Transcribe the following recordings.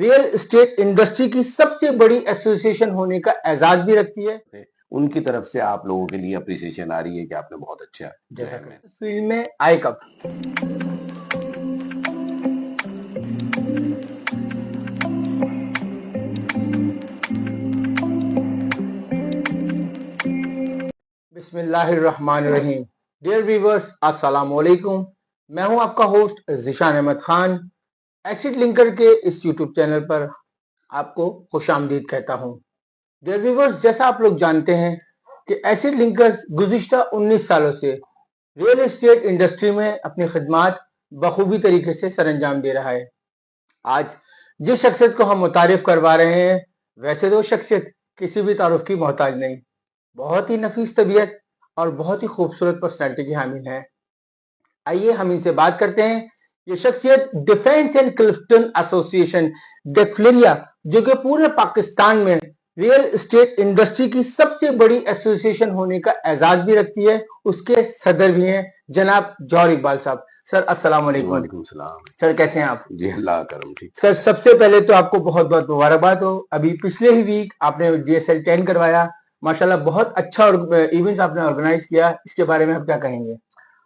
Real estate industry की सबसे बड़ी एसोसिएशन होने का एजाज भी रखती है। उनकी तरफ से आप लोगों के लिए अप्रिसिएशन आ रही है कि आपने बहुत अच्छा जो है मैं फील्ड में आए कब? बिस्मिल्लाहिर्रहमानिर्रहीम। डियर व्यूअर्स, अस्सलाम वालेकुम। मैं हूं आपका host Zeeshan Ahmed Khan. Acid linker के इस यूट्यूब चैनल पर आपको खुशामदीद कहता हूं। डियर व्यूअर्स, जैसा आप लोग जानते हैं कि एसिड लिंकर्स गुज़िश्ता 19 सालों से रियल एस्टेट इंडस्ट्री में अपनी खिदमात बखूबी तरीके से सरअंजाम दे रहा है। आज जिस शख्सियत को हम मुतारिफ करवा रहे हैं, वैसे तो शख्सियत किसी भी तारुफ की मोहताज नहीं, बहुत ही नफीस तबीयत और बहुत ही खूबसूरत पर्सनैलिटी की हामिल है। आइए हम इनसे बात करते हैं। ये शख्सियत डिफेंस एंड क्लिफ्टन एसोसिएशन डेफ्लेरिया, जो कि पूरे पाकिस्तान में रियल एस्टेट इंडस्ट्री की सबसे बड़ी एसोसिएशन होने का एजाज भी रखती है, उसके सदर भी हैं जनाब जौहर इकबाल साहब। सर अस्सलाम वालेकुम। वालेकुम सलाम। सर कैसे हैं आप? जी अल्लाह करम ठीक। सर सबसे पहले तो आपको बहुत बहुत मुबारकबाद हो। अभी पिछले ही वीक आपने DSL 10 करवाया, माशाल्लाह बहुत अच्छा इवेंट्स आपने ऑर्गेनाइज किया, इसके बारे में आप क्या कहेंगे?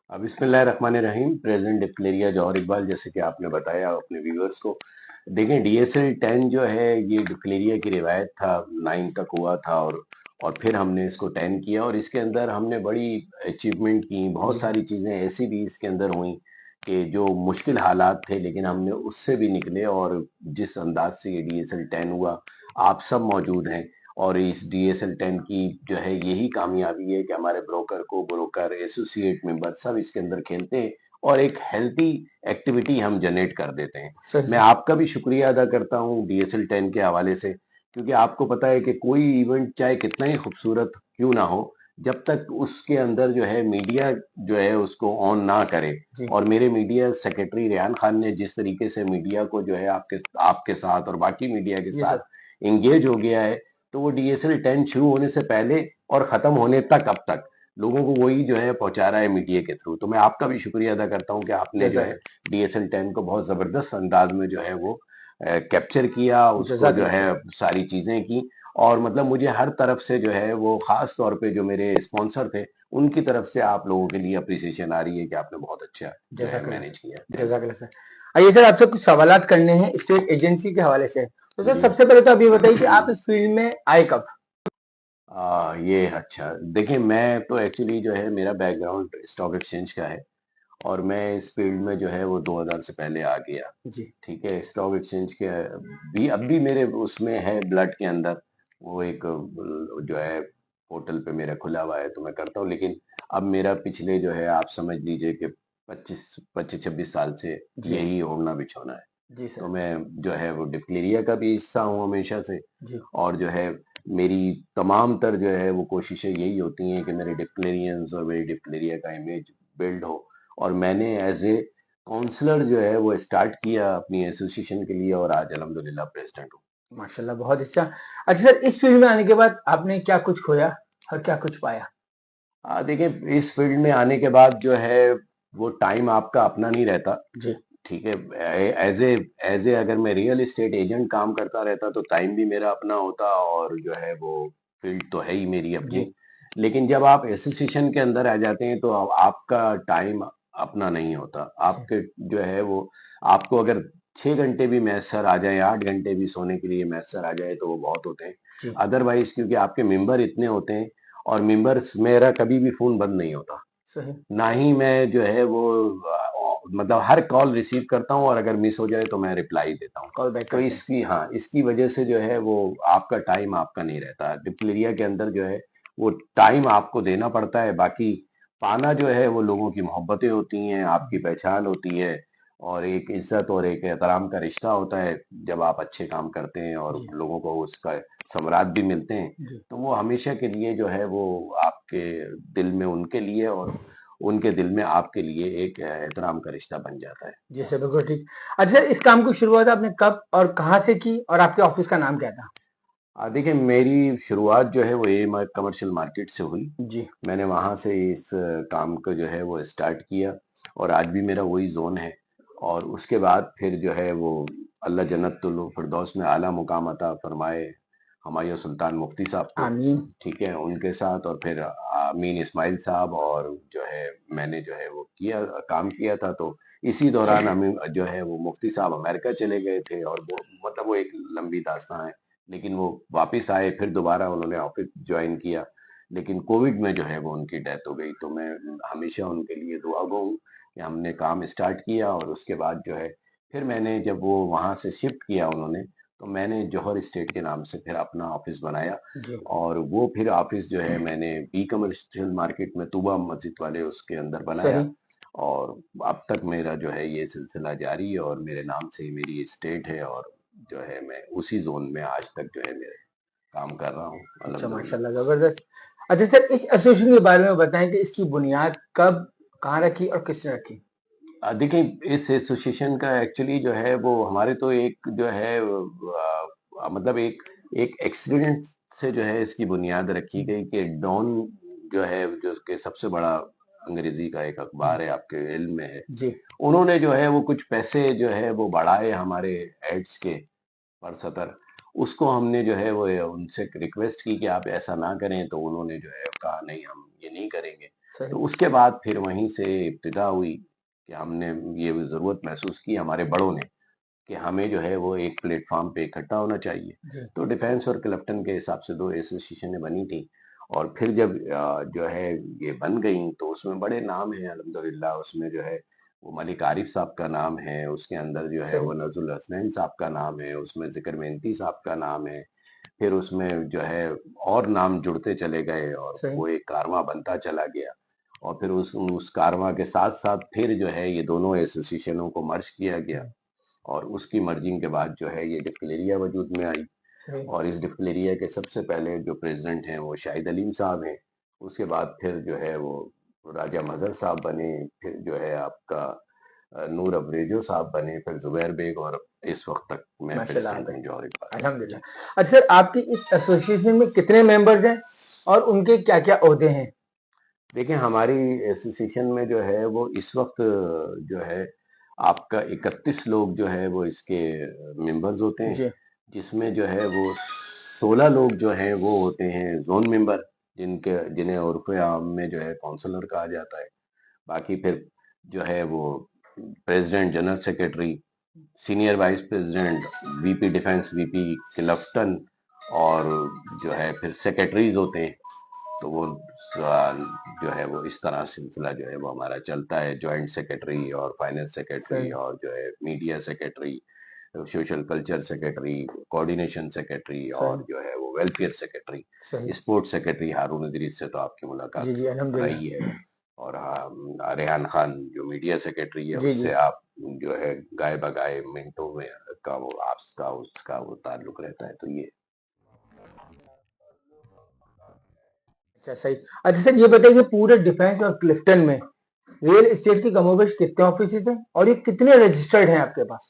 अब बिस्मिल्लाहिर्रहमानिर्रहीम। प्रेसिडेंट डिप्लेरिया जौहर इकबाल, जैसे कि आपने बताया अपने व्यूअर्स को, देखें DSL 10 जो है ये डिप्लेरिया की रिवायत था, 9 तक हुआ था और फिर हमने इसको 10 किया और इसके अंदर हमने बड़ी अचीवमेंट की। बहुत सारी चीज़ें ऐसी भी इसके अंदर हुई कि जो मुश्किल हालात थे, लेकिन हमने उससे भी निकले और जिस अंदाज से ये DSL 10 हुआ, आप सब मौजूद हैं। और इस DSL 10 की जो है यही कामयाबी है कि हमारे ब्रोकर एसोसिएट मेंबर सब इसके अंदर खेलते हैं और एक हेल्थी एक्टिविटी हम जनरेट कर देते हैं। मैं आपका भी शुक्रिया अदा करता हूँ DSL 10 के हवाले से, क्योंकि आपको पता है कि कोई इवेंट चाहे कितना ही खूबसूरत क्यों ना हो, जब तक उसके अंदर जो है मीडिया जो है उसको ऑन ना करे। और मेरे मीडिया सेक्रेटरी रेहान खान ने जिस तरीके से मीडिया को जो है आपके आपके साथ और बाकी मीडिया के साथ इंगेज हो गया है, तो वो DSL 10 शुरू होने से पहले और खत्म होने तक अब तक लोगों को वही जो है पहुंचा रहा है मीडिया के थ्रू। तो मैं आपका भी शुक्रिया अदा करता हूं कि आपने जो है DSL 10 को बहुत जबरदस्त अंदाज में जो है वो कैप्चर किया, उसको जो है सारी चीजें की। और मतलब मुझे हर तरफ से जो है वो खास तौर पे जो मेरे स्पॉन्सर थे, उनकी तरफ से आप लोगों के लिए अप्रिसिएशन आ रही है कि आपने बहुत अच्छा जो है मैनेज किया। जज़ाकल्लाह सर। आइए सर, आपसे कुछ सवालात करने हैं स्टेट एजेंसी के हवाले से। तो सर सबसे पहले तो आप ये बताइए कि आप इस फील्ड में आए कब? ये अच्छा, देखिए मैं तो एक्चुअली जो है मेरा बैकग्राउंड स्टॉक एक्सचेंज का है और मैं इस फील्ड में जो है वो 2000 से पहले आ गया। जी। ठीक है, स्टॉक एक्सचेंज के भी अब भी मेरे उसमें है ब्लड के अंदर, वो एक जो है पोर्टल पे मेरा खुला हुआ है तो मैं करता हूँ। लेकिन अब मेरा पिछले जो है आप समझ लीजिए कि 25-26 साल से यही होना बिछोना है। जी सर। तो मैं जो है वो डिप्लेरिया का भी हिस्सा हूँ हमेशा से। जी। और जो है मेरी तमाम तर जो है वो कोशिशें यही होती हैं कि मेरे डिप्लेरियंस और मेरी डिप्लेरिया का इमेज बिल्ड हो। और मैंने एज ए काउंसलर जो है वो स्टार्ट किया अपनी एसोसिएशन के लिए और आज अल्हम्दुलिल्लाह प्रेसिडेंट हूँ। माशाल्लाह बहुत अच्छा। अच्छा सर, इस फील्ड में आने के बाद आपने क्या कुछ खोया और क्या कुछ पाया? देखिए इस फील्ड में आने के बाद जो है वो टाइम आपका अपना नहीं रहता। जी। ठीक है, एज ए अगर मैं रियल एस्टेट एजेंट काम करता रहता तो टाइम भी मेरा अपना होता और जो है वो फील्ड तो है ही मेरी अपनी। लेकिन जब आप एसोसिएशन के अंदर आ जाते हैं तो आपका टाइम अपना नहीं होता। आपके जो है वो आपको अगर 6 घंटे भी मैसर आ जाए, 8 घंटे भी सोने के लिए मैसर आ जाए तो वो बहुत होते हैं। अदरवाइज क्योंकि आपके मेंबर इतने होते हैं और मेंबर्स, मेरा कभी भी फोन बंद नहीं होता। सही। ना ही मैं जो है वो मतलब हर कॉल रिसीव करता हूँ और अगर मिस हो जाए तो मैं रिप्लाई देता हूँ। कॉल बैक तो इसकी हाँ इसकी वजह से जो है वो आपका टाइम आपका नहीं रहता। डिप्लेरिया के अंदर जो है वो टाइम आपको देना पड़ता है, बाकी पाना जो है वो लोगों की मोहब्बतें होती हैं, आपकी पहचान होती है और एक इज्जत और एक एहतराम का रिश्ता होता है। जब आप अच्छे काम करते हैं और लोगों को उसका समरात भी मिलते हैं तो वो हमेशा के लिए जो है वो आपके दिल में उनके लिए और उनके दिल में आपके लिए एक एहतराम का रिश्ता बन जाता है। जी सर, बिल्कुल ठीक। अच्छा सर, इस काम की शुरुआत आपने कब और कहाँ से की और आपके ऑफिस का नाम क्या था? देखिए मेरी शुरुआत जो है वो कमर्शियल मार्केट से हुई। जी। मैंने वहां से इस काम को जो है वो स्टार्ट किया और आज भी मेरा वही जोन है। और उसके बाद फिर जो है वो अल्लाह जन्नतुल फिरदौस में आला मुकाम अता फरमाए हमायूं सुल्तान मुफ्ती साहब को, आमीन। ठीक है, उनके साथ, और फिर अमीन इस्माइल साहब, और जो है मैंने जो है वो किया, काम किया था। तो इसी दौरान अमीन जो है वो मुफ्ती साहब अमेरिका चले गए थे, और वो मतलब वो एक लंबी दास्तां है, लेकिन वो वापस आए, फिर दोबारा उन्होंने ऑफिस ज्वाइन किया, लेकिन कोविड में जो है वो उनकी डेथ हो गई। तो मैं हमेशा उनके लिए दुआ गो हूँ कि हमने काम स्टार्ट किया, और उसके बाद जो है फिर मैंने जब वो वहाँ से शिफ्ट किया उन्होंने, तो मैंने जौहर स्टेट के नाम से फिर अपना ऑफिस बनाया, जी। और वो फिर ऑफिस जो है मैंने बी कमर्शियल मार्केट में तूबा मस्जिद वाले उसके अंदर बनाया, सही। और अब तक मेरा जो है ये सिलसिला जारी है, और मेरे नाम से ही मेरी स्टेट है, और जो है मैं उसी जोन में आज तक जो है मेरे काम कर रहा हूँ, अच्छा, अल्हम्दुलिल्लाह। माशाल्लाह, जबरदस्त। अच्छा सर, इस एसोसिएशन के बारे में बताएं कि इसकी बुनियाद कब, कहाँ रखी और किसने रखी? देखिए, इस एसोसिएशन का एक्चुअली जो है वो हमारे तो एक जो है मतलब एक एक एक्सीडेंट से जो है इसकी बुनियाद रखी गई कि डॉन जो है, जो उसके सबसे बड़ा अंग्रेजी का एक अखबार है, आपके इल्म में है, जी। उन्होंने जो है वो कुछ पैसे जो है वो बढ़ाए हमारे एड्स के परसतर। उसको हमने जो है वो उनसे रिक्वेस्ट की कि आप ऐसा ना करें, तो उन्होंने जो है कहा नहीं, हम ये नहीं करेंगे। तो सही। उसके बाद फिर वहीं से इब्तिदा हुई कि हमने ये ज़रूरत महसूस की हमारे बड़ों ने कि हमें जो है वो एक प्लेटफॉर्म पे इकट्ठा होना चाहिए। जी। तो डिफेंस और क्लिफ्टन के हिसाब से 2 एसोसिएशनें बनी थी, और फिर जब जो है ये बन गई, तो उसमें बड़े नाम हैं अल्हम्दुलिल्लाह। उसमें जो है वो मलिक आरिफ साहब का नाम है, उसके अंदर जो है सही। वो नज़रुल हसनैन साहब का नाम है, उसमें ज़िक्र मेहनती साहब का नाम है, फिर उसमें जो है और नाम जुड़ते चले गए, और सही। वो एक कारवां बनता चला गया। और फिर उस कारवां के साथ-साथ फिर जो है ये दोनों एसोसिएशनों को मर्ज किया गया, हम्म, और उसकी मर्जिंग के बाद जो है ये डिक्लेरिया वजूद में आई। सही। और इस डिक्लेरिया के सबसे पहले जो प्रेसिडेंट हैं वो शाहिद अलीम साहब हैं। उसके बाद फिर जो है वो राजा मजहर साहब बने, फिर जो है आपका नूर अबरेजो साहब बने, फिर जुबैर बेग, और इस वक्त तक मैं माशाल्लाह प्रेसिडेंट भाई, हूँ जौहर इकबाल। जी। अल्हम्दुलिल्लाह। अच्छा सर, आपकी इस एसोसिएशन में कितने मेंबर्स हैं और उनके क्या-क्या ओहदे हैं? देखिए, हमारी एसोसिएशन में जो है वो इस वक्त जो है आपका 31 लोग जो है वो इसके मेंबर्स होते हैं, जी। जिसमें जो है वो 16 लोग जो हैं वो होते हैं जोन मेंबर, जिन्हें उर्फ़े आम में जो है काउंसलर कहा जाता है। बाकी फिर जो है वो president, general secretary, senior vice president, VP defence, VP Clifton, और जो है फिर सेक्रेटरीज होते हैं। तो वो जो है वो इस तरह सिलसिला जो है वो हमारा चलता है, जॉइंट सेक्रेटरी और फाइनेंस सेक्रेटरी, सही। और जो है media secretary, social culture secretary, coordination secretary, और सही। जो है वो वेलफेयर सेक्रेटरी, सही। स्पोर्ट्स सेक्रेटरी हारून इदरीस से तो आपकी जी, मुलाकात जी, अल्हम्दुलिल्लाह। रही है। और रेहान खान जो मीडिया सेक्रेटरी है, जी, जी। उससे आप जो है गाए बगाए मिनटों में का वो आपका उसका वो ताल्लुक रहता है। तो ये अच्छा, सही। अच्छा सर, ये बताइए कि पूरे डिफेंस और क्लिफ्टन में रियल एस्टेट की कमोबेश कितने ऑफिसेज हैं और ये कितने रजिस्टर्ड हैं आपके पास?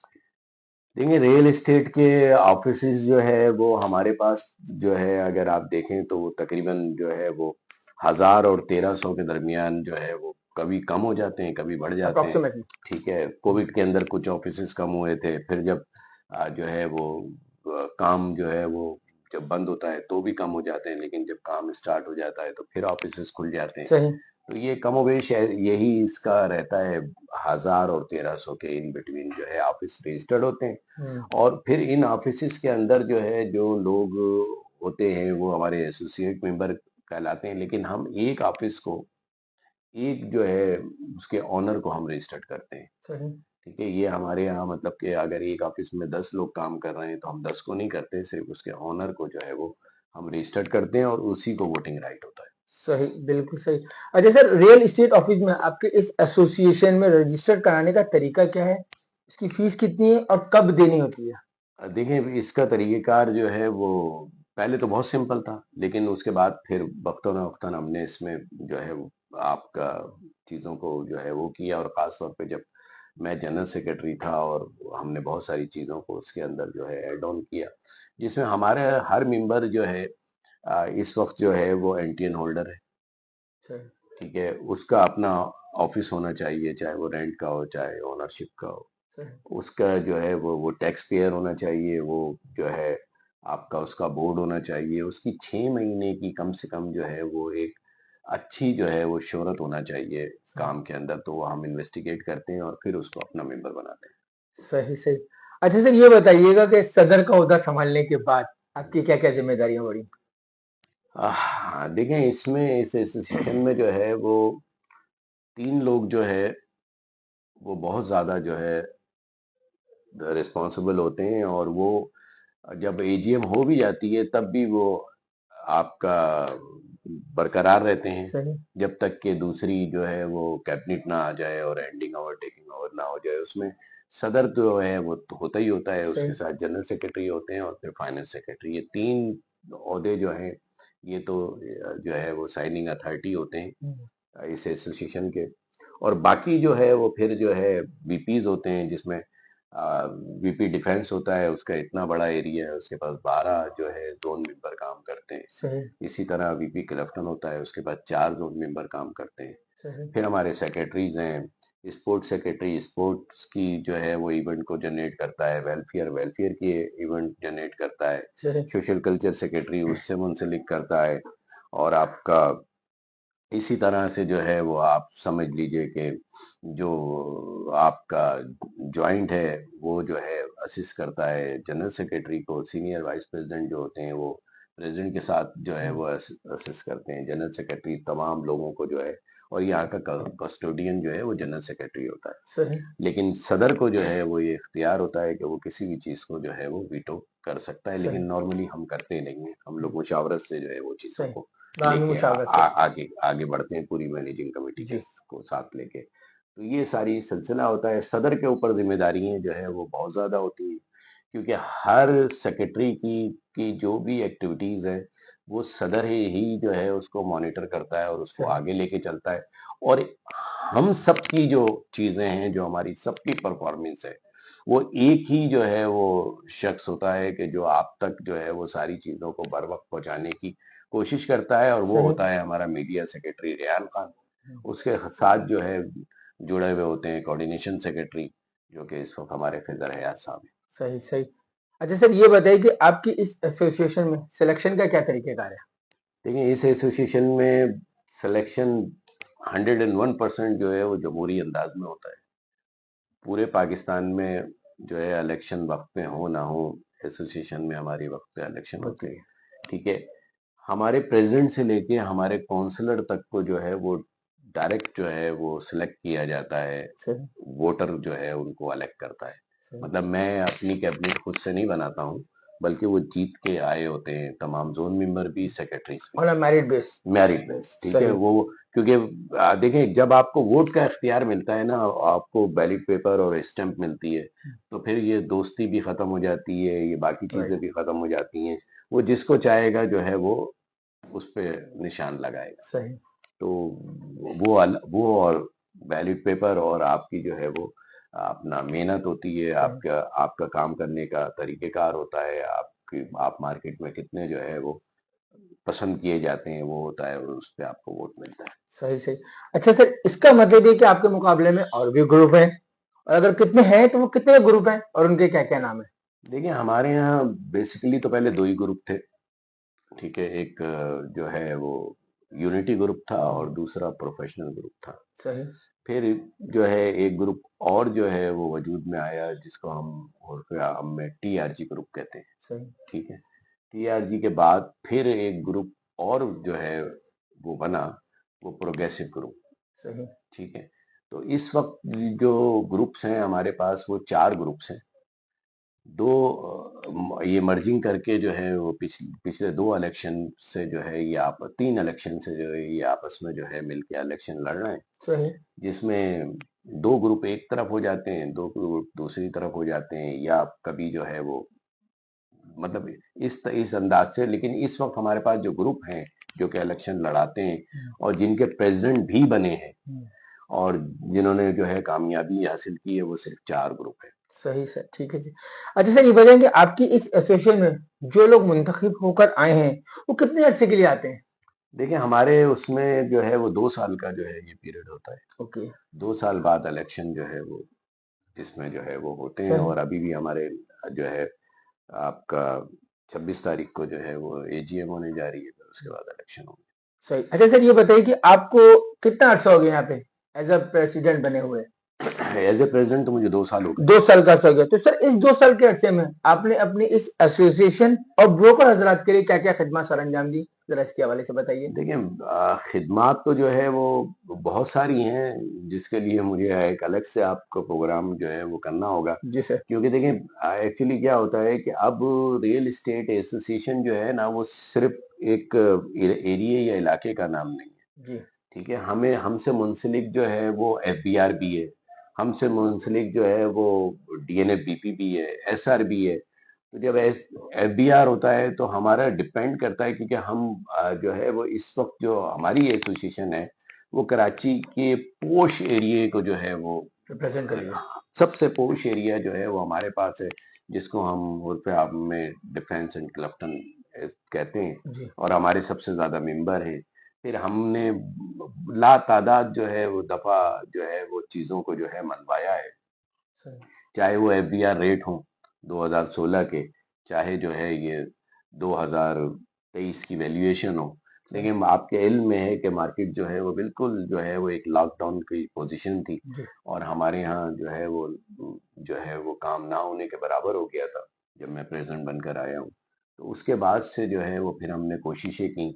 देखिए, रियल एस्टेट के ऑफिसेज जो है वो हमारे पास जो है, अगर आप देखें तो वो तकरीबन जो है वो 1000 और 1300 के दरमियान जो है वो कभी कम हो जाते हैं, कभी बढ़ जाते हैं। अप्रोक्सीमेटली। ठीक है, कोविड के अंदर कुछ ऑफिसेज कम हुए थे, फिर जब जो है वो काम जो है वो जब बंद होता है तो भी कम हो जाते हैं, लेकिन जब काम स्टार्ट हो जाता है तो फिर ऑफिसेज खुल जाते हैं। सही। तो ये कमोबेश यही इसका रहता है, 1000 और 1300 के इन बिटवीन जो है ऑफिस रजिस्टर्ड होते हैं। हम्म। और फिर इन ऑफिसेस के अंदर जो है जो लोग होते हैं वो हमारे एसोसिएट मेंबर कहलाते हैं, लेकिन हम एक ऑफिस को, एक जो है उसके ऑनर को हम रजिस्टर्ड करते हैं। सही। ठीक है, ये हमारे यहाँ मतलब कि अगर एक ऑफिस में 10 लोग काम कर रहे हैं तो हम 10 को नहीं करते, सिर्फ उसके ऑनर को जो है वो हम रजिस्टर्ड करते हैं, और उसी को वोटिंग राइट होता है। सही, बिल्कुल सही। अच्छा सर, रियल एस्टेट ऑफिस में आपके इस एसोसिएशन में रजिस्टर कराने का तरीका क्या है? इसकी फीस कितनी है और कब देनी होती है? देखिए, इसका तरीक़ेकार जो है वो पहले तो बहुत सिंपल था, लेकिन उसके बाद फिर वक़्तन-फ़वक़्तन हमने इसमें जो है वो आपका चीज़ों को जो है वो किया, और ख़ास तौर पे जब मैं जनरल सेक्रेटरी था, और हमने बहुत सारी चीज़ों को उसके अंदर जो है ऐड ऑन किया, जिसमें हमारे हर मेंबर जो है इस वक़्त जो है वो एनटीएन होल्डर है। सही। ठीक है, उसका अपना ऑफ़िस होना चाहिए, चाहे वो रेंट का हो, चाहे ओनरशिप का हो। उसका जो है वो टैक्स पेयर होना चाहिए, वो जो है आपका उसका बोर्ड होना चाहिए, उसकी 6 महीने की कम से कम जो है वो एक अच्छी जो है वो शोहरत होना चाहिए काम के अंदर, तो वो हम इन्वेस्टिगेट करते हैं और फिर उसको अपना मेंबर बनाते हैं। सही सही। अच्छा सर, ये बताइएगा कि सदर का ओहदा संभालने के बाद आपकी क्या क्या जिम्मेदारियां बढ़ी? हाँ, देखें इसमें इस एसोसिएशन में जो है वो 3 लोग जो है वो बहुत ज़्यादा जो है रिस्पॉन्सिबल होते हैं, और वो जब एजीएम हो भी जाती है तब भी वो आपका बरकरार रहते हैं, सही। जब तक कि दूसरी जो है वो कैबिनेट ना आ जाए और हैंडिंग ओवर टेकिंग ओवर ना हो जाए। उसमें सदर जो है वो तो होता ही होता है, उसके सही। साथ जनरल सेक्रेटरी होते हैं और फिर फाइनेंस सेक्रेटरी, ये 3 ओहदे जो हैं ये तो जो है वो साइनिंग अथॉरिटी होते हैं इस एसोसिएशन के। और बाकी जो है वो फिर जो है वीपीज होते हैं, जिसमें वीपी डिफेंस होता है, उसका इतना बड़ा एरिया है, उसके पास 12 जो है जोन मेंबर काम करते हैं। सही। इसी तरह वीपी क्लेफ्टन होता है, उसके बाद 4 जोन मेंबर काम करते हैं। सही। फिर हमारे सेक्रेटरीज हैं, स्पोर्ट्स सेक्रेटरी स्पोर्ट्स की जो है वो इवेंट को जनरेट करता है, वेलफेयर वेलफेयर की इवेंट जनरेट करता है, सही। सोशल कल्चर सेक्रेटरी उससे मुंसलिक करता है। और आपका इसी तरह से जो है वो आप समझ लीजिए कि जो आपका जॉइंट है वो जो है असिस्ट करता है जनरल सेक्रेटरी को, सीनियर वाइस प्रेसिडेंट जो होते हैं वो प्रेसिडेंट के साथ जो है वो असिस्ट करते हैं, जनरल सेक्रेटरी तमाम लोगों को जो है, और यहाँ का कस्टोडियन जो है वो जनरल सेक्रेटरी होता है। सही। लेकिन सदर को जो है वो ये इख्तियार होता है कि वो किसी भी चीज़ को जो है वो वीटो कर सकता है, लेकिन सही। नॉर्मली हम करते नहीं हैं, हम लोग मुशावरत से जो है वो चीज़ों सही। को बाद में लेके मुशावरत से। आगे आगे बढ़ते हैं पूरी मैनेजिंग कमेटी के जी। को साथ लेके। तो ये सारी सिलसिला होता है, सदर के ऊपर जिम्मेदारियां जो है वो बहुत ज़्यादा होती हैं, क्योंकि हर सेक्रेटरी की जो भी एक्टिविटीज़ है वो सदर ही जो है उसको मॉनिटर करता है और उसको सही। आगे लेके चलता है। और हम सबकी जो चीज़ें हैं, जो हमारी सबकी परफॉर्मेंस है, वो एक ही जो है वो शख्स होता है कि जो आप तक जो है वो सारी चीज़ों को बर वक्त पहुंचाने की कोशिश करता है, और वो सही। होता है हमारा मीडिया सेक्रेटरी रेहान खान। उसके साथ जो है जुड़े हुए होते हैं कोऑर्डिनेशन सेक्रेटरी, जो कि इस वक्त हमारे फिजर हयात साहब हैं। सही सही। अच्छा सर, ये बताइए कि आपकी इस एसोसिएशन में सिलेक्शन का क्या तरीकेकार है? देखिए इस एसोसिएशन में सिलेक्शन 101% जो है वो जमहूरी अंदाज में होता है। पूरे पाकिस्तान में जो है इलेक्शन वक्त पे हो ना हो, एसोसिएशन में हमारी वक्त पे इलेक्शन होते होती हैं। है। ठीक है, हमारे प्रेसिडेंट से लेके हमारे काउंसलर तक को जो है वो डायरेक्ट जो है वो सिलेक्ट किया जाता है, सही। वोटर जो है उनको इलेक्ट करता है। सही। मतलब मैं अपनी कैबिनेट खुद से नहीं बनाता हूँ, बल्कि वो जीत के आए होते हैं तमाम जोन मेंबर भी, सेक्रेटरीज भी, on a merit base. Merit base. ठीक है सही। वो, क्योंकि देखें जब आपको वोट का इख्तियार मिलता है ना, आपको बैलेट पेपर और स्टैंप मिलती है, तो फिर ये दोस्ती भी खत्म हो जाती है, ये बाकी चीजें राइट। भी खत्म हो जाती हैं। वो जिसको चाहेगा जो है वो उस पे निशान लगाएगा। सही। तो वो और बैलेट पेपर और आपकी जो है वो अपना मेहनत होती है, सही। आपका आपका काम करने का तरीकेकार होता है, आपकी आप मार्केट में कितने जो है वो पसंद किए जाते हैं वो होता है, और उस पे आपको वोट मिलता है। सही सही। अच्छा सर, इसका मतलब ये कि आपके मुकाबले में और भी ग्रुप हैं, और अगर कितने हैं तो वो कितने ग्रुप हैं और उनके क्या क्या नाम है? देखिए हमारे यहाँ बेसिकली तो पहले 2 ही ग्रुप थे। ठीक है, एक जो है वो यूनिटी ग्रुप था और दूसरा प्रोफेशनल ग्रुप था। सही। फिर जो है एक ग्रुप और जो है वो वजूद में आया, जिसको हम उर्फ़े आम में टीआरजी ग्रुप कहते हैं। सही। ठीक है, टीआरजी के बाद फिर एक ग्रुप और जो है वो बना, वो प्रोग्रेसिव ग्रुप। सही। ठीक है, तो इस वक्त जो ग्रुप्स हैं हमारे पास वो 4 ग्रुप्स हैं। दो ये मर्जिंग करके जो है वो पिछले 2 इलेक्शन से जो है ये आप 3 इलेक्शन से जो है ये आपस में जो है मिलके इलेक्शन लड़ रहे हैं, सही। जिसमें 2 ग्रुप एक तरफ हो जाते हैं, 2 ग्रुप दूसरी तरफ हो जाते हैं, या कभी जो है वो मतलब इस अंदाज से। लेकिन इस वक्त हमारे पास जो ग्रुप हैं जो कि इलेक्शन लड़ाते हैं और जिनके प्रेसिडेंट भी बने हैं और जिन्होंने जो है कामयाबी हासिल की है, वो सिर्फ 4 ग्रुप है। सही सर, ठीक है जी। अच्छा सर, ये बताएं कि आपकी इस एसोसिएशन में जो लोग मुंतखब होकर आए हैं, वो कितने अरसे के लिए आते हैं? देखिए हमारे उसमें जो है वो 2 साल का जो है ये पीरियड होता है। ओके। 2 साल बाद इलेक्शन जो है वो जिसमें जो है वो होते हैं, सही और अभी भी हमारे जो है आपका 26 तारीख को जो है वो एजीएम होने जा रही है, फिर उसके बाद इलेक्शन होंगे। सही। अच्छा सर, ये बताइए कि आपको कितना अर्सा हो गया यहाँ पे एज अ प्रेसिडेंट बने हुए? एज ए प्रेसिडेंट तो मुझे 2 साल हो गए। 2 साल का अर्सा हो गया। तो सर इस 2 साल के अरसे में आपने अपनी इस एसोसिएशन और ब्रोकर हजरात के लिए क्या क्या खिदमत सर अंजाम दी, जरा इसके हवाले से बताइए। देखिए खिदमात तो जो है वो बहुत सारी हैं, जिसके लिए मुझे एक अलग से आपको प्रोग्राम जो है वो करना होगा। जी सर। क्योंकि देखिए एक्चुअली क्या होता है कि अब रियल एस्टेट एसोसिएशन जो है ना, वो सिर्फ एक एरिया या इलाके का नाम नहीं है। जी ठीक है, हमें हमसे मुंसलिक जो है वो एफबीआर भी है, हमसे मुंसलिक जो है वो डीएनएफबीपी भी है, एसआर भी है। तो जब एफबीआर होता है तो हमारा डिपेंड करता है, क्योंकि हम जो है वो इस वक्त जो हमारी एसोसिएशन है वो कराची के पोश एरिया को जो है वो रिप्रेजेंट करिए। सबसे पोश एरिया जो है वो हमारे पास है, जिसको हम उर्फ आम में डिफेंस एंड क्लफ्टन कहते हैं, जी और हमारे सबसे ज्यादा मेंबर है। फिर हमने ला तादाद जो है वो दफा जो है वो चीजों को जो है मनवाया है, सही। चाहे वो एफबीआर रेट हो 2016 के, चाहे जो है ये 2023 की वैल्यूएशन हो। सही। लेकिन आपके इल्म में है कि मार्केट जो है वो बिल्कुल जो है वो एक लॉकडाउन की पोजीशन थी, जी और हमारे यहाँ जो है वो जो है वो काम ना होने के बराबर हो गया था जब मैं प्रेसिडेंट बनकर आया हूँ। तो उसके बाद से जो है वो फिर हमने कोशिशें की।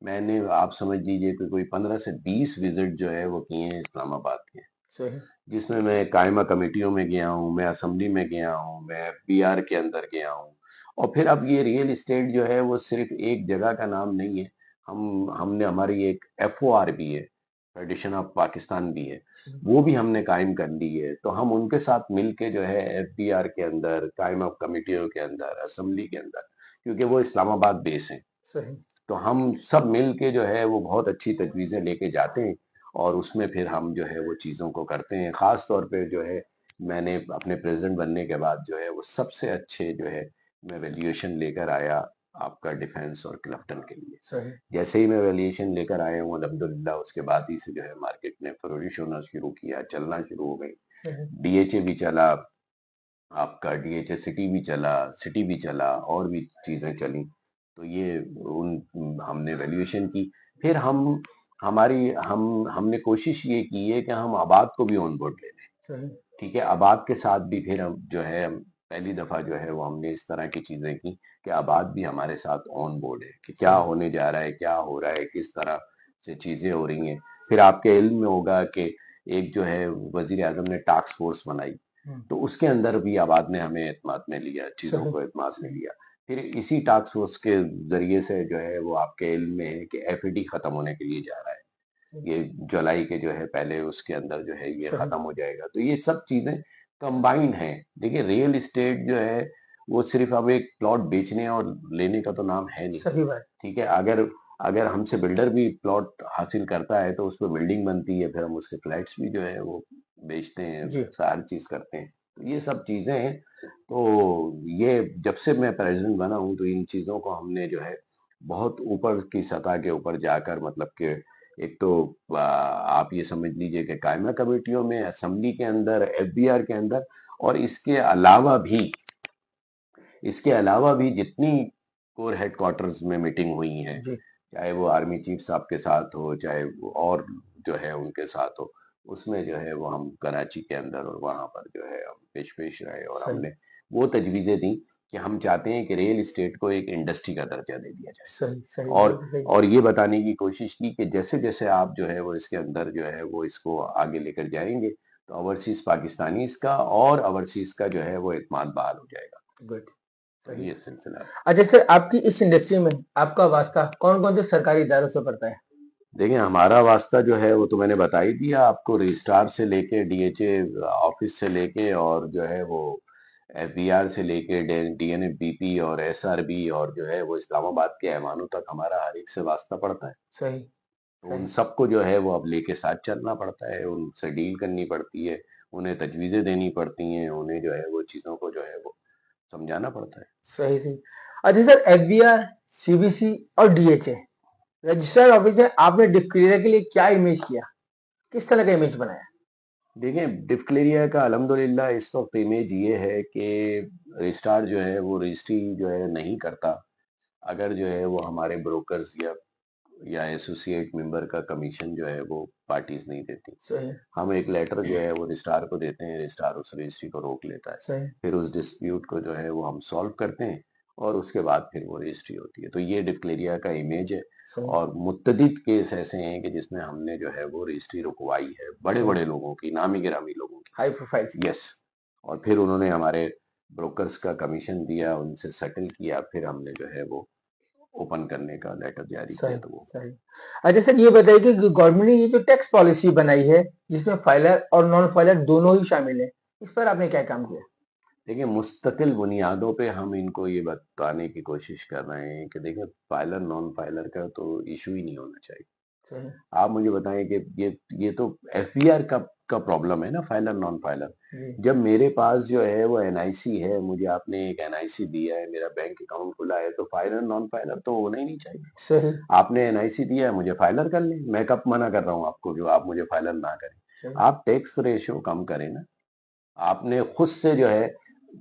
मैंने आप समझ लीजिए कि कोई 15 से 20 विजिट जो है वो किए हैं इस्लामाबाद के, सही। जिसमें मैं कायमा कमेटियों में गया हूँ, मैं असेंबली में गया हूँ, मैं पीआर के अंदर गया हूँ। और फिर अब ये रियल एस्टेट जो है वो सिर्फ एक जगह का नाम नहीं है। हमने हमारी एक एफओआर भी है, फेडरेशन ऑफ पाकिस्तान भी है, वो भी हमने कायम कर ली है। तो हम उनके साथ मिल के जो है एफबीआर के अंदर, कायमा कमेटियों के अंदर, असेंबली के अंदर, क्योंकि वो इस्लामाबाद बेस है, सही। तो हम सब मिल के जो है वो बहुत अच्छी तजवीज़ें लेके जाते हैं, और उसमें फिर हम जो है वो चीज़ों को करते हैं। ख़ास तौर पे जो है मैंने अपने प्रेसिडेंट बनने के बाद जो है वो सबसे अच्छे जो है मैं वैल्यूएशन लेकर आया आपका डिफेंस और क्लफ्टन के लिए। सही। जैसे ही मैं वैल्यूएशन लेकर आया हूँ अल्हम्दुलिल्लाह, उसके बाद ही से जो है मार्केट ने फ्लोरिश होना शुरू किया, चलना शुरू हो गई। सही। डीएचए भी चला, आपका डीएचए सिटी भी चला, सिटी भी चला, और भी चीज़ें चली। तो ये उन हमने वैल्यूएशन की। फिर हमने कोशिश ये की है कि हम आबाद को भी ऑन बोर्ड ले लें। सही। ठीक है, आबाद के साथ भी फिर हम जो है पहली दफा जो है वो हमने इस तरह की चीजें की कि आबाद भी हमारे साथ ऑन बोर्ड है, कि क्या सही। होने जा रहा है, क्या हो रहा है, किस तरह से चीजें हो रही हैं। फिर आपके इल्म में होगा कि एक जो है वजीर आजम ने टास्क फोर्स बनाई, तो उसके अंदर भी आबाद ने हमें एतमाद में लिया, चीजों सही। को एतमाद में लिया। फिर इसी टास्क फोर्स के जरिए से जो है वो आपके इल्म में है कि एफईडी खत्म होने के लिए जा रहा है, ये जुलाई के जो है पहले उसके अंदर जो है ये सही। खत्म हो जाएगा। तो ये सब चीजें कंबाइंड हैं। देखिए रियल एस्टेट जो है वो सिर्फ अब एक प्लॉट बेचने और लेने का तो नाम है नहीं। सही बात। ठीक है, अगर अगर हमसे बिल्डर भी प्लॉट हासिल करता है तो उस पर बिल्डिंग बनती है, फिर हम उसके फ्लैट्स भी जो है वो बेचते हैं, जी हर चीज करते हैं। तो ये सब चीजें हैं। तो ये जब से मैं प्रेसिडेंट बना हूँ तो इन चीजों को हमने जो है बहुत ऊपर की सतह के ऊपर जाकर, मतलब कि एक तो आप ये समझ लीजिए कि कायमा कमेटियों में, असेंबली के अंदर, एफबीआर के अंदर, और इसके अलावा भी जितनी कोर हेडक्वार्टर्स में मीटिंग हुई है, जी चाहे वो आर्मी चीफ साहब के साथ हो, चाहे वो और जो है उनके साथ हो, उसमें जो है वो हम कराची के अंदर और वहां पर जो है हम पेश पेश रहे, और सही। हमने वो तजवीजें दी कि हम चाहते हैं कि रियल एस्टेट को एक इंडस्ट्री का दर्जा दे दिया जाए। सही। सही और बिल्कुल सही। और ये बताने की कोशिश की कि जैसे जैसे आप जो है वो इसके अंदर जो है वो इसको आगे लेकर जाएंगे, तो ओवरसीज पाकिस्तानीज का और ओवरसीज का जो है वो इत्मीनान बहाल हो जाएगा। गुड। तो सही। ये सिलसिला है। अच्छा सर, आपकी इस इंडस्ट्री में आपका वास्ता कौन कौन से सरकारी इदारों से पड़ता है? देखिए हमारा वास्ता जो है वो तो मैंने बता ही दिया आपको, रजिस्ट्रार से लेके डीएचए ऑफिस से लेके, और जो है वो एफबीआर से लेके डीएनएफबीपी और एसआरबी, और जो है वो इस्लामाबाद के ऐवानों तक हमारा हर एक से वास्ता पड़ता है। सही। तो उन सही। सबको जो है वो अब लेके साथ चलना पड़ता है, उनसे डील करनी पड़ती है, उन्हें तजवीज़ें देनी पड़ती हैं, उन्हें जो है वो चीज़ों को जो है वो समझाना पड़ता है। सही। सही। अच्छा सर, एफबीआर, सीबीसी और डीएचए रजिस्टर्ड ऑफिस है, आपने डिस्क्लोजर के लिए क्या इमेज किया, किस तरह का इमेज बनाया? देखिए डिस्क्लेरिया का अल्हम्दुलिल्लाह इस वक्त इमेज ये है कि रजिस्ट्रार जो है वो रजिस्ट्री जो है नहीं करता अगर जो है वो हमारे ब्रोकर्स या एसोसिएट मेंबर का कमीशन जो है वो पार्टीज नहीं देती। सही। हम एक लेटर जो है वो रजिस्ट्रार को देते हैं, रजिस्ट्रार उस रजिस्ट्री को रोक लेता है। सही। फिर उस डिस्प्यूट को जो है वो हम सॉल्व करते हैं और उसके बाद फिर वो रजिस्ट्री होती है। तो ये डिक्लेरिया का इमेज है। सही। और मुत्तदिद केस ऐसे हैं कि जिसमें हमने जो है वो रजिस्ट्री रुकवाई है बड़े सही। बड़े लोगों की, नामी गिरामी लोगों हाई प्रोफाइल। की। यस। और फिर उन्होंने हमारे ब्रोकर्स का कमीशन दिया, उनसे सेटल किया, फिर हमने जो है वो ओपन करने का लेटर जारी किया। सही। तो वो सही। अच्छा सर, ये बताइए कि गवर्नमेंट ने ये जो टैक्स पॉलिसी बनाई है जिसमें फाइलर और नॉन फाइलर दोनों ही शामिल है, इस पर आपने क्या काम किया? देखिए मुस्तकिल बुनियादों पे हम इनको ये बताने की कोशिश कर रहे हैं कि देखिए फाइलर नॉन फाइलर का तो इशू ही नहीं होना चाहिए। सही। आप मुझे बताएं कि ये तो एफबीआर का प्रॉब्लम है ना, फाइलर नॉन फाइलर। जी। जब मेरे पास जो है वो एनआईसी है, मुझे आपने एक एनआईसी दिया है, मेरा बैंक अकाउंट खुला है, तो फाइलर नॉन फाइलर तो होना ही नहीं चाहिए। सही। आपने एनआईसी दिया है, मुझे फाइलर कर लें। मैं कब मना कर रहा हूँ आपको कि आप मुझे फाइलर ना करें। सही। आप टैक्स रेशियो कम करें ना। आपने खुद से जो है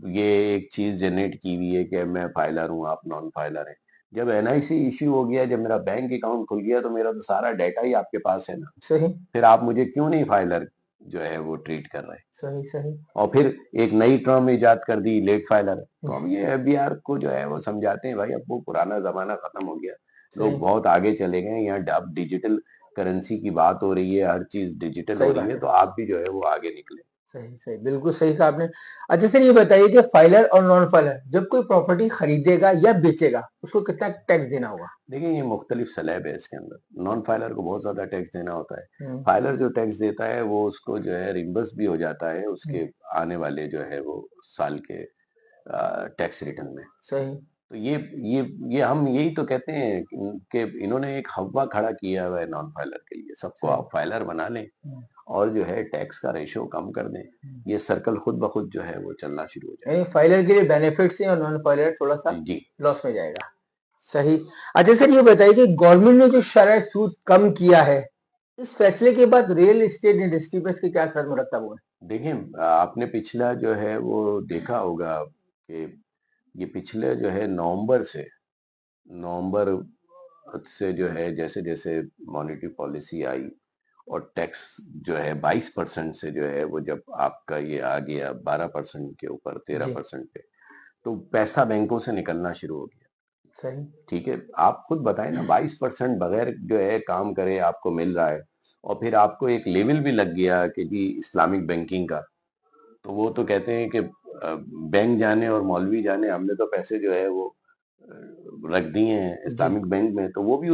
ये एक चीज जनरेट की हुई है कि मैं फाइलर हूँ, आप नॉन फाइलर हैं। जब एनआईसी इश्यू हो गया, जब मेरा बैंक अकाउंट खुल गया, तो मेरा तो सारा डाटा ही आपके पास है ना। सही। फिर आप मुझे क्यों नहीं फाइलर जो है वो ट्रीट कर रहे हैं। सही। सही। और फिर एक नई टर्म इजाद कर दी, लेट फाइलर। तो अब ये एफबीआर को जो है वो समझाते हैं भाई अब वो पुराना जमाना खत्म हो गया, सही। लोग बहुत आगे चले गए। यहाँ अब डिजिटल करेंसी की बात हो रही है, हर चीज डिजिटल हो सही रही बात है, है। तो आप भी जो है वो आगे निकले। सही। सही, बिल्कुल सही कहा आपने। अच्छा सर, ये बताइए कि फाइलर और नॉन फाइलर जब कोई प्रॉपर्टी खरीदेगा या बेचेगा उसको कितना टैक्स देना होगा? देखिए ये मुख्तलिफ स्लैब है इसके अंदर। नॉन फाइलर को बहुत ज्यादा टैक्स देना होता है। हम्म। फाइलर जो टैक्स देता है वो उसको जो है रिम्बर्स भी हो जाता है हम्म। उसके आने वाले जो है वो साल के टैक्स रिटर्न में। सही। तो ये हम यही तो कहते हैं कि इन्होंने एक हवा खड़ा किया हुआ है नॉन फाइलर के लिए। सबको सही। आप फाइलर बना लें हम्म। और जो है टैक्स का रेशो कम कर दें, हम्म। ये सर्कल खुद ब खुद जो है वो चलना शुरू हो यानी जाएगा। फाइलर के लिए बेनिफिट्स हैं और नॉन फाइलर थोड़ा सा जी। लॉस में जाएगा। सही। अच्छा सर, ये बताइए कि गवर्नमेंट ने जो शरह सूद कम किया है, इस फैसले के बाद रियल एस्टेट इंडस्ट्री पर इसके क्या असर मुरतब हुए? देखिए आपने पिछला जो है वो देखा होगा कि ये पिछले जो है नवंबर से जो है जैसे जैसे मॉनेटरी पॉलिसी आई और टैक्स जो है 22% से जो है वो जब आपका ये आ गया 12% के ऊपर, तेरह जी। परसेंट पे, तो पैसा बैंकों से निकलना शुरू हो गया। सही। ठीक है, आप खुद बताएं ना, 22% बगैर जो है काम करे आपको मिल रहा है। और फिर आपको एक लेवल भी लग गया कि जी इस्लामिक बैंकिंग का। तो वो तो कहते हैं कि बैंक जाने और मौलवी जाने, हमने तो पैसे जो है वो रख दिए हैं जी। इस्लामिक बैंक में। तो वो भी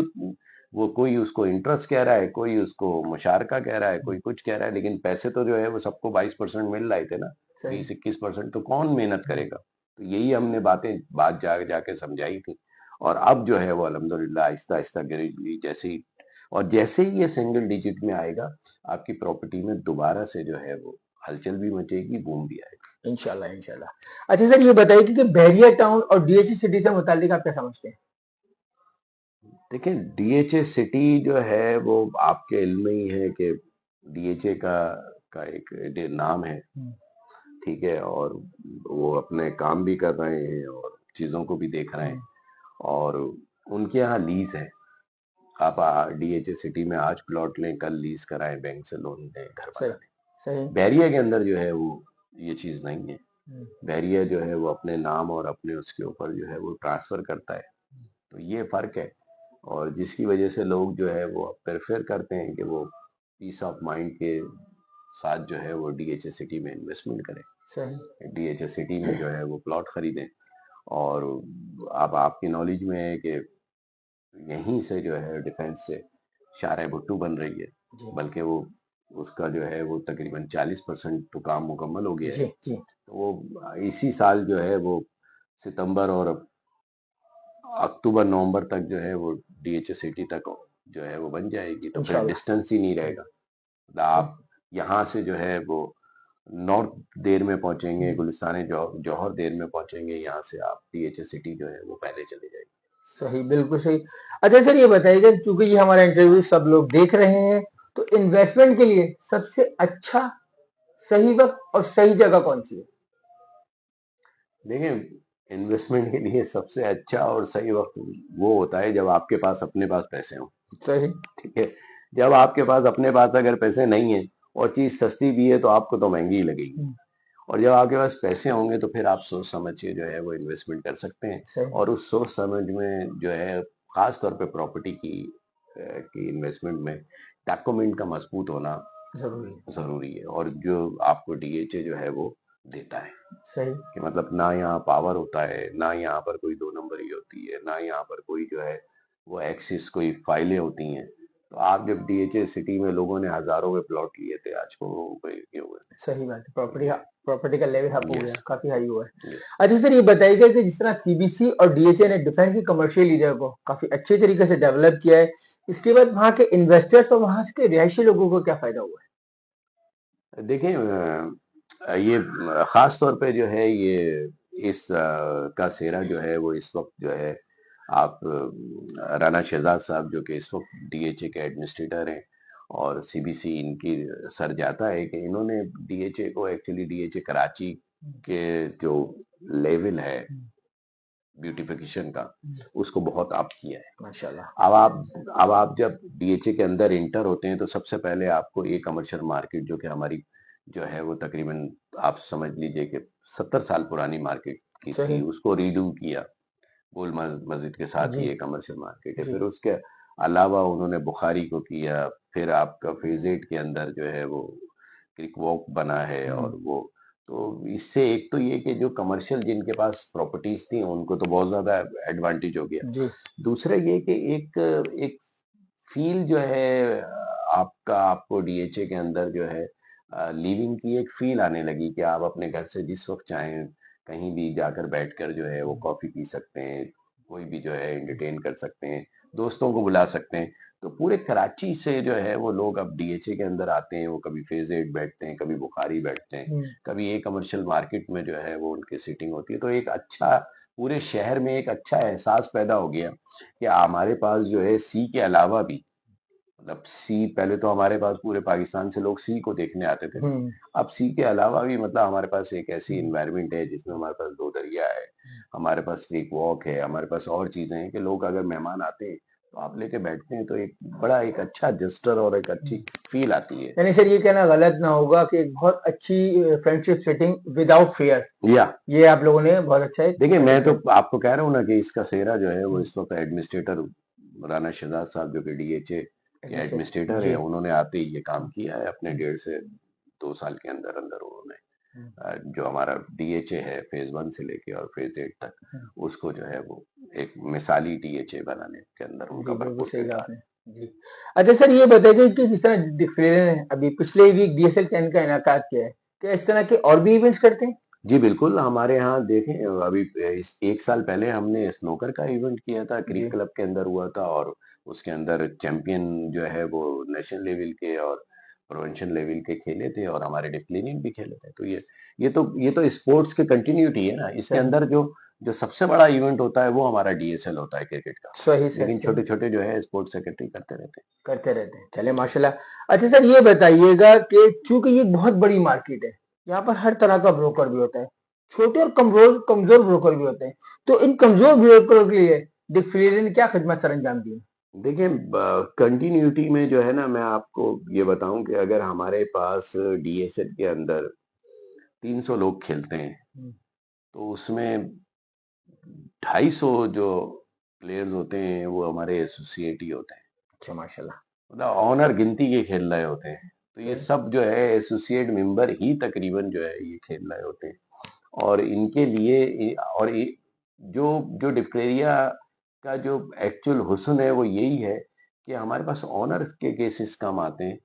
वो कोई उसको इंटरेस्ट कह रहा है, कोई उसको मुशारका कह रहा है, कोई कुछ कह रहा है, लेकिन पैसे तो जो है वो सबको 22% मिल रहे थे ना। सही। 20-21%, तो कौन मेहनत करेगा। तो यही हमने बात जाके समझाई थी। और अब जो है वो अल्हम्दुलिल्लाह आहिस्ता आहिस्ता ग्रेजुअली जैसे ही ये सिंगल डिजिट में आएगा, आपकी प्रॉपर्टी में दोबारा से जो है वो हलचल भी मचेगी, बूम भी आएगा। इंशाल्लाह इंशाल्लाह। अच्छा सर, ये बताइए कि बहरिया टाउन और डीएचई सिटी से मुतालिक आप क्या समझते हैं? देखिए डीएचए सिटी जो है वो आपके इल्म में ही है कि डीएचए का एक नाम है। हम्म। ठीक है, और वो अपने काम भी कर रहे हैं और चीजों को भी देख रहे हैं। हम्म। और उनके यहाँ लीज है। आप डीएचए सिटी में आज प्लॉट लें, कल लीज कराएं, बैंक से लोन लें, घर सही। बना लें। सही। बैरिया के अंदर जो है वो ये चीज नहीं है। हम्म। बैरिया जो है वो अपने नाम और अपने उसके ऊपर जो है वो ट्रांसफर करता है। तो ये फर्क है। और जिसकी वजह से लोग जो है वो प्रेफर करते हैं कि वो पीस ऑफ माइंड के साथ जो है वो डीएचएस सिटी में इन्वेस्टमेंट करें, सही। डीएचएस सिटी में जो है वो प्लॉट खरीदें। और अब आपकी नॉलेज में है कि यहीं से जो है डिफेंस से शार भुट्टू बन रही है। जी। बल्कि वो उसका जो है वो तकरीबन 40% तो काम मुकम्मल हो गया है। जी। जी। तो वो इसी साल जो है वो सितंबर और अक्टूबर नवंबर तक जो है वो डीएचएस सिटी तक जो है वो बन जाएगी। तो फिर इंशाल्लाह। डिस्टेंस ही नहीं रहेगा। मतलब आप यहाँ से जो है वो नॉर्थ देर में पहुंचेंगे, हम्म। गुलिस्तान जौहर देर में पहुंचेंगे, यहाँ से आप डीएचएस सिटी जो है वो पहले चले जाएगी। सही, बिल्कुल सही। अच्छा सर, ये बताइएगा, चूंकि ये हमारा इंटरव्यू सब लोग देख रहे हैं, तो इन्वेस्टमेंट के लिए सबसे अच्छा सही वक्त और सही जगह कौन सी है? देखिए, इन्वेस्टमेंट के लिए सबसे अच्छा और सही वक्त वो होता है जब आपके पास अपने पास पैसे हों। सही। ठीक है। जब आपके पास अपने पास अगर पैसे नहीं है और चीज सस्ती भी है तो आपको तो महंगी ही लगेगी। हम्म, और जब आपके पास पैसे होंगे तो फिर आप सोच समझ के जो है वो इन्वेस्टमेंट कर सकते हैं। सही। और उस सोच समझ में जो है खास तौर पे प्रॉपर्टी की इन्वेस्टमेंट में डॉक्यूमेंट का मजबूत होना जरूरी है। जरूरी है। और जो आपको डीएचए जो है वो देता है सही। कि मतलब ना यहाँ पावर होता है, ना यहाँ पर कोई दो नंबरी होती है, ना यहाँ पर कोई जो है वो एक्सिस कोई फाइलें होती हैं। तो आप जब डीएचए सिटी में लोगों ने हजारों में प्लॉट लिए थे, आज को ये हुए। सही बात है। तो ये प्रॉपर्टी का लेवल अप हो गया, यस काफी हाई हुआ है। यस। अच्छा सर, ये बताइएगा कि जिस तरह सीबीसी और डीएचए ने डिफेंस की कमर्शियल एरिया को काफी अच्छे तरीके से डेवलप किया है, इसके बाद वहाँ के इन्वेस्टर्स और वहाँ के रिहायशी लोगों को क्या फायदा हुआ देखिए ये खास तौर पे जो है ये इस का सेरा जो है वो इस वक्त जो है आप राणा शहजाद साहब जो कि इस वक्त डीएचए के एडमिनिस्ट्रेटर हैं और सीबीसी इनकी सर जाता है कि इन्होंने डीएचए को एक्चुअली डीएचए कराची के जो लेवल है है? ब्यूटिफिकेशन का उसको बहुत अप किया है। माशाल्लाह। अब आप जब डीएचए के अंदर इंटर होते हैं तो सबसे पहले आपको ये कमर्शियल मार्केट जो कि हमारी जो है वो तकरीबन आप समझ लीजिए कि 70 साल पुरानी मार्केट की थी, सही। उसको रीडू किया। गोल मस्जिद के साथ जी। ही ये कमर्शियल मार्केट है। जी। फिर उसके अलावा उन्होंने बुखारी को किया। फिर आपका फेज 8 के अंदर जो है वो क्रिक वॉक बना है। और वो तो इससे एक तो ये कि जो कमर्शियल जिनके पास प्रॉपर्टीज थी उनको तो बहुत ज्यादा एडवांटेज हो गया। जी। दूसरा ये कि एक एक फील जो है आपका आपको डीएचए के अंदर जो है लिविंग की एक फील आने लगी कि आप अपने घर से जिस वक्त चाहें कहीं भी जाकर बैठकर जो है वो कॉफी पी सकते हैं, कोई भी जो है एंटरटेन कर सकते हैं, दोस्तों को बुला सकते हैं। तो पूरे कराची से जो है वो लोग अब डीएचए के अंदर आते हैं। वो कभी फेज 8 बैठते हैं, कभी बुखारी बैठते हैं, कभी ये कमर्शियल मार्केट में जो है वो उनकी सीटिंग होती है। तो एक अच्छा पूरे शहर में एक अच्छा एहसास पैदा हो गया कि हमारे पास जो है सी के अलावा भी मतलब सी पहले तो हमारे पास पूरे पाकिस्तान से लोग सी को देखने आते थे। अब सी के अलावा भी मतलब हमारे पास एक ऐसी इन्वायरमेंट है जिसमें हमारे पास दो दरिया है, हमारे पास एक वॉक है, हमारे पास और चीजें हैं कि लोग अगर मेहमान आते हैं तो आप लेके बैठते हैं तो एक बड़ा एक अच्छा जस्टर और एक अच्छी फील आती है। यानी सर ये कहना गलत ना होगा कि एक बहुत अच्छी फ्रेंडशिप सेटिंग विदाउट फेयर, या ये आप लोगों ने बहुत अच्छा एक देखिए मैं सेटअप तो किया। आपको कह रहा हूँ ना कि इसका सेरा जो है वो इस वक्त एडमिनिस्ट्रेटर राना शहजाद साहब जो कि डीएचए के एडमिनिस्ट्रेट एडमिनिस्ट्रेटर है जी। उन्होंने आते ही ये काम किया है अपने 1.5 से 2 साल के अंदर अंदर उन्होंने जो हमारा डीएचए है फेज 1 से लेके और फेज 8 तक उसको जो है वो एक मिसाली डीएचए बनाने के अंदर जी, उनका बिल्कुल भरपूर सही कहा किरदार आपने। जी। अच्छा सर, ये बताइए कि जिस तरह डिक्लेयर ने अभी पिछले वीक डीएसएल 10 का इनेकाद किया है, क्या इस तरह के और भी इवेंट्स करते हैं? जी बिल्कुल। हमारे यहाँ देखें अभी इस 1 साल पहले हमने स्नोकर का इवेंट किया था, क्रीक जी। क्लब के अंदर हुआ था। और उसके अंदर चैंपियन जो है वो नेशनल लेवल के और प्रोविंशियल लेवल के खेले थे और हमारे डिप्लीनियन भी खेले थे। तो ये तो स्पोर्ट्स की कंटिन्यूटी है ना। इसके सही। अंदर जो जो सबसे बड़ा इवेंट होता है वो हमारा डीएसएल होता है क्रिकेट का। सही सर, लेकिन सही। छोटे छोटे जो है स्पोर्ट्स सेक्रेटरी करते रहते हैं। करते रहते हैं। चलिए माशाल्लाह। अच्छा सर, ये बताइएगा कि चूंकि ये एक बहुत बड़ी मार्केट है, यहाँ पर हर तरह का ब्रोकर भी होता है, छोटे और कमजोर कमजोर ब्रोकर भी होते हैं। तो इन कमजोर ब्रोकरों के लिए डिक्लेयर ने क्या खिदमत सर अंजाम दी? देखिए कंटिन्यूटी में जो है ना मैं आपको ये बताऊं कि अगर हमारे पास डीएसएल के अंदर 300 लोग खेलते हैं तो उसमें 250 जो प्लेयर्स होते हैं वो हमारे एसोसिएट ही होते हैं। अच्छा माशाल्लाह। मतलब ऑनर गिनती के खेल रहे होते हैं। तो ये सही। सब जो है एसोसिएट मेंबर ही तकरीबन जो है ये खेल रहे होते हैं। और इनके लिए और जो जो डिप्लेरिया का जो एक्चुअल हुस्न है वो यही है कि हमारे पास ऑनर के केसेस कम आते हैं,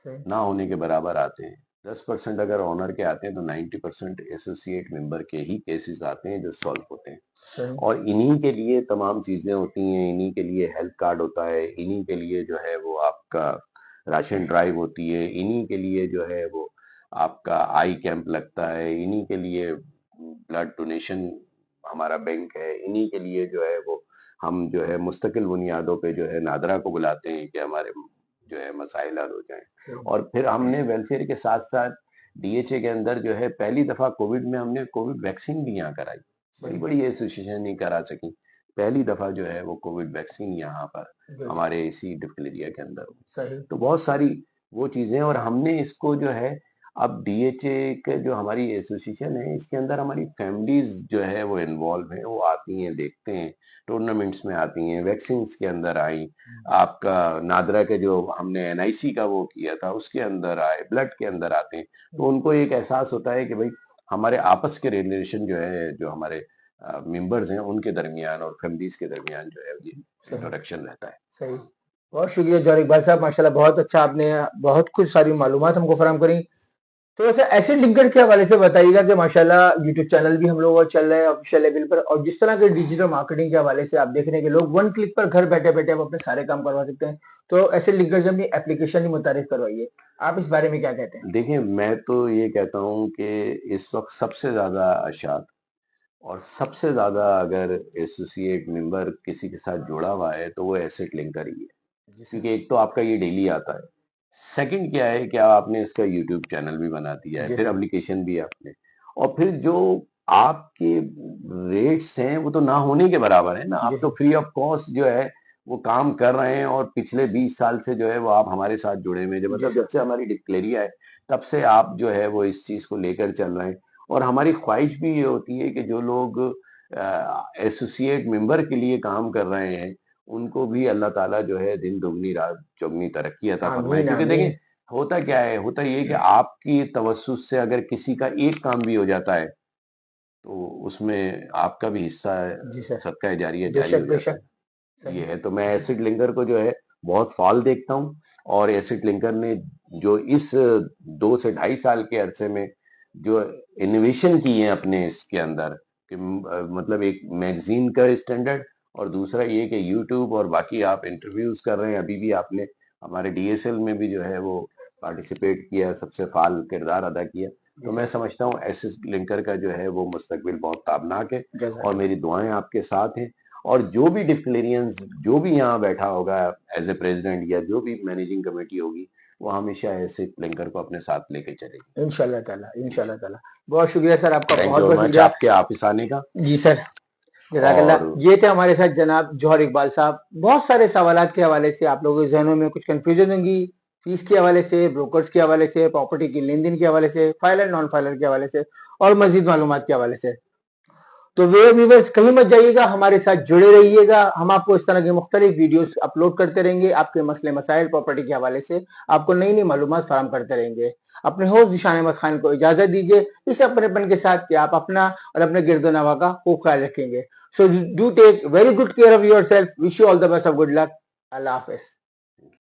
सही। ना होने के बराबर आते हैं। 10% अगर ऑनर के आते हैं तो 90% एसोसिएट मेंबर के ही केसेस आते हैं जो सॉल्व होते हैं। सही। और इन्हीं के लिए तमाम चीजें होती हैं, इन्हीं के लिए हेल्थ कार्ड होता है, इन्हीं के लिए जो है वो आपका राशन ड्राइव होती है, इन्हीं के लिए जो है वो आपका आई कैंप लगता है, इन्हीं के लिए ब्लड डोनेशन हमारा बैंक है, इन्हीं के लिए जो है वो हम जो है मुस्तकिल बुनियादों पे जो है नादरा को बुलाते हैं कि हमारे जो है मसाइल हल हो जाएं। सही। और फिर हमने वेलफेयर के साथ साथ डीएचए के अंदर जो है पहली दफा कोविड में हमने कोविड वैक्सीन भी यहाँ कराई। बड़ी सही बड़ी एसोसिएशन नहीं करा सकी। पहली दफा जो है वो कोविड वैक्सीन यहाँ पर गुड हमारे इसी डिफिल एरिया के अंदर हुई। सही तो बहुत सारी वो चीजें, और हमने इसको जो है अब डीएचए के जो हमारी एसोसिएशन है इसके अंदर हमारी फैमिलीज जो है वो इन्वॉल्व है, वो आती हैं, देखते हैं, टूर्नामेंट्स में आती हैं, वैक्सीन के अंदर आई, आपका नादरा के जो हमने एनआईसी का वो किया था उसके अंदर आए, ब्लड के अंदर आते हैं। तो उनको एक एहसास होता है कि भाई हमारे आपस के रिलेशन जो है, जो हमारे मेंबर्स हैं उनके दरमियान और फैमिलीज के दरमियान जो है ये सही इंटरेक्शन रहता है। सही बहुत शुक्रिया जौहर इकबाल साहब, माशाल्लाह बहुत अच्छा, आपने बहुत कुछ सारी मालूमात हमको फराहम करी। तो वैसे एसिड लिंकर के हवाले से बताइएगा कि माशाल्लाह यूट्यूब चैनल भी हम लोग चल रहे हैं ऑफिशियल लेवल पर, और जिस तरह के डिजिटल मार्केटिंग के हवाले से आप देख रहे हैं कि लोग वन क्लिक पर घर बैठे बैठे आप अपने सारे काम करवा सकते हैं। तो एसिड लिंकर से अपनी एप्लीकेशन ही मुतारिफ करवाइए, आप इस बारे में क्या कहते हैं? देखिए, मैं तो ये कहता हूँ कि इस वक्त सबसे ज्यादा अशात और सबसे ज्यादा अगर एसोसिएट मेंबर किसी के साथ जुड़ा हुआ है तो वो एसेट लिंकर ही है। जी सर। क्योंकि एक तो आपका ये डेली आता है, सेकंड क्या है कि आपने इसका यूट्यूब चैनल भी बना दिया है, जी फिर सर। एप्लीकेशन भी है आपने, और फिर जो आपके रेट्स हैं वो तो ना होने के बराबर है ना। जी आप तो सर। फ्री ऑफ कॉस्ट जो है वो काम कर रहे हैं, और पिछले 20 साल से जो है वो आप हमारे साथ जुड़े हुए हैं। जी मतलब सर। जब से हमारी डिक्लेरिया है तब से आप जो है वो इस चीज को लेकर चल रहे हैं। और हमारी ख्वाहिश भी ये होती है कि जो लोग एसोसिएट मेंबर के लिए काम कर रहे हैं उनको भी अल्लाह ताला जो है दिन दुगनी रात चौगनी तरक्की अता फरमाए। आमीन क्योंकि देखें, आमीन। होता क्या है, होता ये है कि आपकी तवज्जुह से अगर किसी का एक काम भी हो जाता है तो उसमें आपका भी हिस्सा जी सर। सदका जारिया जारी बेशक हो जाता बेशक। है। सही। ये है, तो मैं एसिड लिंकर को जो है बहुत फाल देखता हूँ। और एसिड लिंकर ने जो इस 2 से ढाई साल के अरसे में जो इनोवेशन की है अपने इसके अंदर, कि मतलब एक मैगजीन का स्टैंडर्ड, और दूसरा ये कि यूट्यूब और बाकी आप इंटरव्यूज कर रहे हैं। अभी भी आपने हमारे डीएसएल में भी जो है वो पार्टिसिपेट किया, सबसे फाल किरदार अदा किया। जी तो मैं सर। समझता हूँ एसिड लिंकर का जो है वो मुस्तकबिल बहुत ताबनाक है, और जज़ाकल्लाह। मेरी दुआएं आपके साथ हैं। और जो भी डिक्लेरियंस जो भी यहाँ बैठा होगा एज ए प्रेसिडेंट, या जो भी मैनेजिंग कमेटी होगी, वो हमेशा ऐसे लिंकर को अपने साथ लेके चलेगी। इंशाल्लाह ताला इंशाल्लाह इंशाल्लाह। ताला। बहुत शुक्रिया सर, आपका थैंक बहुत यू बहुत वेरी मच शुक्रिया। आपके ऑफिस आने का। जी सर। और जज़ाकल्लाह। ये थे हमारे साथ जनाब जौहर इकबाल साहब। बहुत सारे सवालात के हवाले से आप लोगों के ज़हनों में कुछ कन्फ्यूजन होंगी, फीस के हवाले से, ब्रोकर्स के हवाले से, प्रॉपर्टी की लेन-देन के हवाले से, फाइलर नॉन फाइलर के हवाले से और मज़ीद मालूमात के हवाले से। तो वे व्यूवर्स कहीं मत जाइएगा, हमारे साथ जुड़े रहिएगा। हम आपको इस तरह की मुख्तलिफ वीडियोस अपलोड करते रहेंगे, आपके मसले मसाइल प्रॉपर्टी के हवाले से आपको नई नई मालूमात फराहम करते रहेंगे। अपने होस्ट जिशान अहमद खान को इजाजत दीजिए इस अपनेपन के साथ कि आप अपना और अपने गिरदोनवा का खूब ख्याल रखेंगे। So do take very good care of yourself. Wish you all the best of good luck. Allah Hafiz.